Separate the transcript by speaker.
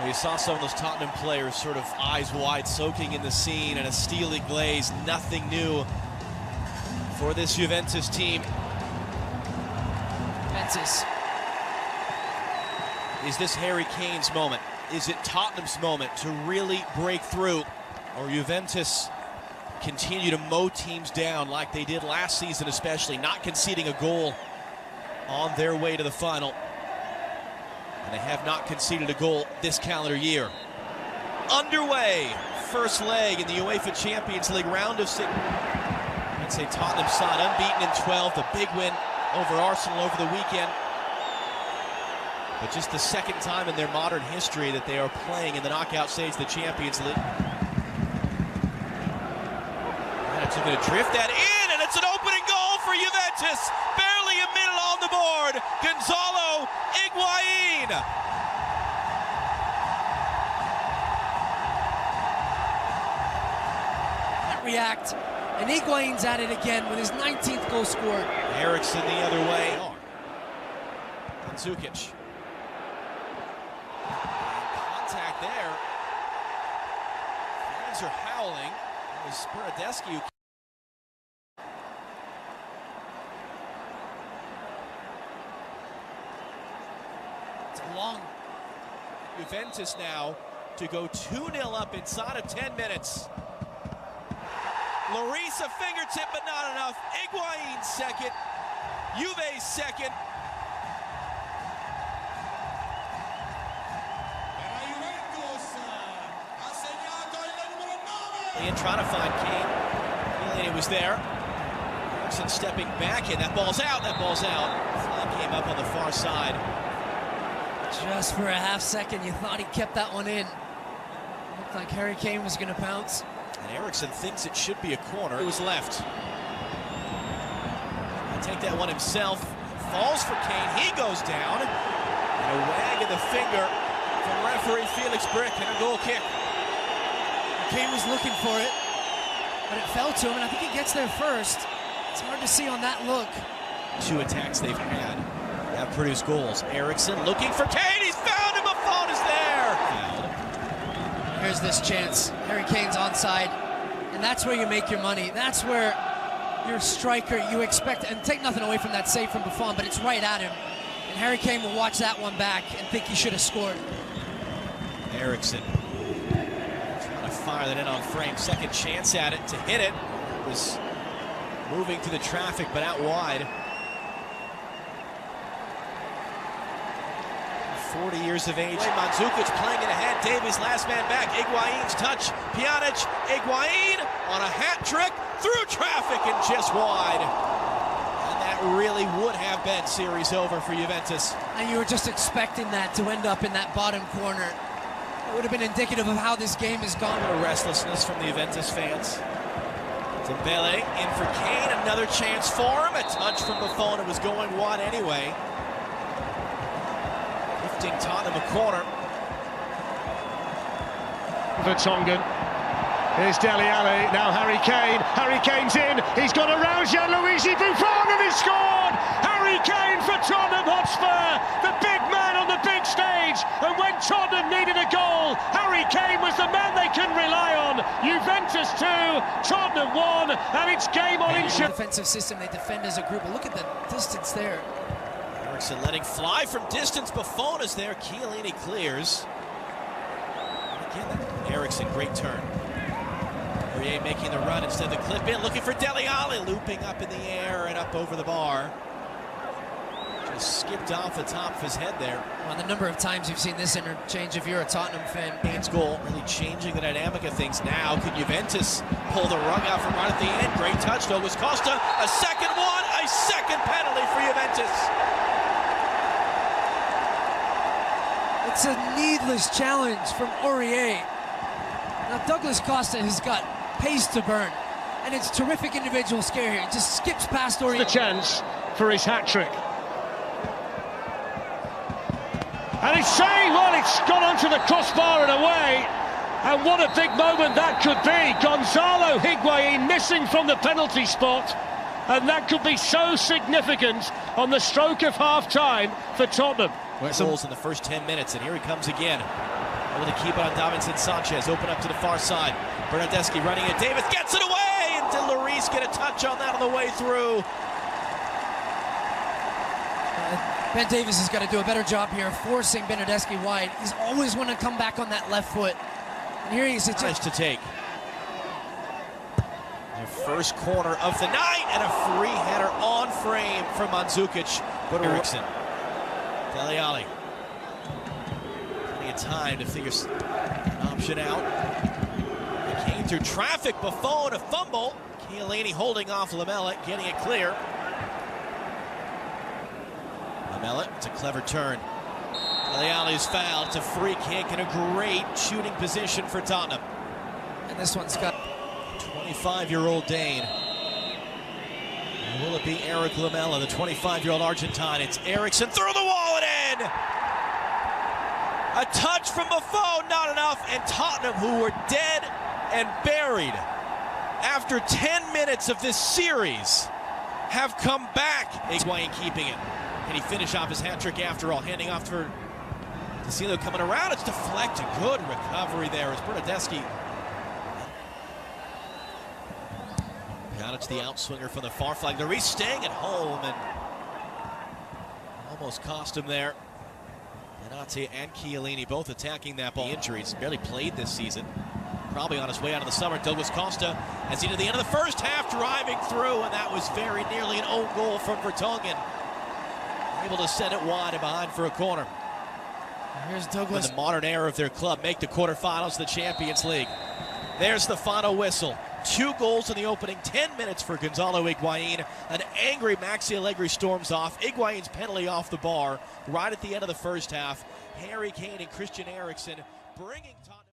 Speaker 1: You saw some of those Tottenham players sort of eyes wide, soaking in the scene, and a steely glaze. Nothing new for this Juventus team.
Speaker 2: Juventus.
Speaker 1: Is this Harry Kane's moment? Is it Tottenham's moment to really break through? Or Juventus continue to mow teams down like they did last season, especially, not conceding a goal on their way to the final? And they have not conceded a goal this calendar year. Underway, first leg in the UEFA Champions League round of 6. I'd say Tottenham side unbeaten in 12, the big win over Arsenal over the weekend. But just the second time in their modern history that they are playing in the knockout stage of the Champions League. And it's going to drift that in, and it's an opening goal for Juventus. Barely a minute on the board. Gonzalo Higuain.
Speaker 2: React, and Higuain's at it again with his 19th goal scored.
Speaker 1: Eriksen the other way. Mandzukic. Contact there. Fans are howling. It was Spiradescu. It's a long Juventus now to go 2-0 up inside of 10 minutes. Larissa fingertip, but not enough. Higuain second. Juve second. And trying to find Kane. He was there. Eriksen stepping back in. That ball's out. That ball's out. Flag came up on the far side.
Speaker 2: Just for a half second, you thought he kept that one in. Looked like Harry Kane was going to pounce.
Speaker 1: And Eriksen thinks it should be a corner. It was left. He'll take that one himself. Falls for Kane. He goes down. And a wag of the finger from referee Felix Brick, and a goal kick.
Speaker 2: Kane was looking for it, but it fell to him, and I think he gets there first. It's hard to see on that look. 2
Speaker 1: attacks they've had have produced goals. Eriksen looking for Kane. He's found him. Buffon is there.
Speaker 2: Here's this chance. Harry Kane's onside, and that's where you make your money. That's where your striker, you expect, and take nothing away from that save from Buffon, but it's right at him. And Harry Kane will watch that one back and think he should have scored.
Speaker 1: Eriksen trying to fire that in on frame. Second chance at it to hit it. Was moving through the traffic, but out wide. 40 years of age. Mandzukic playing it ahead. Davies last man back. Higuain's touch. Pjanic. Higuain on a hat trick through traffic and just wide. And that really would have been series over for Juventus.
Speaker 2: And you were just expecting that to end up in that bottom corner. It would have been indicative of how this game has gone.
Speaker 1: A restlessness from the Juventus fans. Dembele in for Kane. Another chance for him. A touch from Buffon. It was going wide anyway. Tottenham a corner.
Speaker 3: Vertonghen. Here's Dele Alli. Now Harry Kane. Harry Kane's in. He's got around Gianluigi Buffon and he's scored. Harry Kane for Tottenham Hotspur. The big man on the big stage. And when Tottenham needed a goal, Harry Kane was the man they can rely on. Juventus 2, Tottenham 1, and it's game on in.
Speaker 2: Defensive system, they defend as a group. But look at the distance there.
Speaker 1: Eriksen letting fly from distance. Buffon is there. Chiellini clears. And again, Eriksen, great turn. Aurier making the run instead of the clip in. Looking for Dele Alli. Looping up in the air and up over the bar. Just skipped off the top of his head there.
Speaker 2: Well, the number of times you've seen this interchange if you're a Tottenham fan.
Speaker 1: Kane's goal really changing the dynamic of things now. Could Juventus pull the rug out from right at the end? Great touch, Douglas Costa. A second one. A second penalty for Juventus.
Speaker 2: It's a needless challenge from Aurier. Now Douglas Costa has got pace to burn, and it's terrific individual scare here. It just skips past Aurier.
Speaker 3: The chance for his hat-trick. And he's saying, well, it's gone onto the crossbar and away. And what a big moment that could be. Gonzalo Higuain missing from the penalty spot. And that could be so significant on the stroke of half-time for Tottenham.
Speaker 1: Goals in the first 10 minutes, and here he comes again. Able to keep it on Davinson Sanchez. Open up to the far side. Bernardeschi running it. Davis gets it away, and did Lloris get a touch on that on the way through?
Speaker 2: Ben Davies has got to do a better job here forcing Bernardeschi wide. He's always want to come back on that left foot. And here he's
Speaker 1: just to take. Their first corner of the night, and a free header on frame from Mandzukic. But Eriksson. Dele Alli. Plenty of time to figure an option out. They came through traffic. Buffon, a fumble. Chiellini holding off Lamela, getting it clear. Lamela, it's a clever turn. Dele Alli's fouled. It's a free kick and a great shooting position for Tottenham.
Speaker 2: And this one's got
Speaker 1: 25-year-old Dane. Will it be Eric Lamela, the 25-year-old Argentine? It's Eriksson through the wall and in! A touch from Buffon, not enough, and Tottenham, who were dead and buried after 10 minutes of this series, have come back. Higuain keeping it. Can he finish off his hat trick after all? Handing off for Tassilo coming around. It's deflected. Good recovery there as Bernardeschi. It's the outswinger from the far flag. Lloris staying at home and almost cost him there. Benatti and Chiellini both attacking that ball. Injuries, barely played this season. Probably on his way out of the summer. Douglas Costa as he did the end of the first half driving through, and that was very nearly an own goal from Vertonghen. Able to send it wide and behind for a corner.
Speaker 2: Here's Douglas.
Speaker 1: In the modern era of their club, make the quarterfinals of the Champions League. There's the final whistle. 2 goals in the opening 10 minutes for Gonzalo Higuain. An angry Maxi Allegri storms off. Higuain's penalty off the bar right at the end of the first half. Harry Kane and Christian Eriksen bringing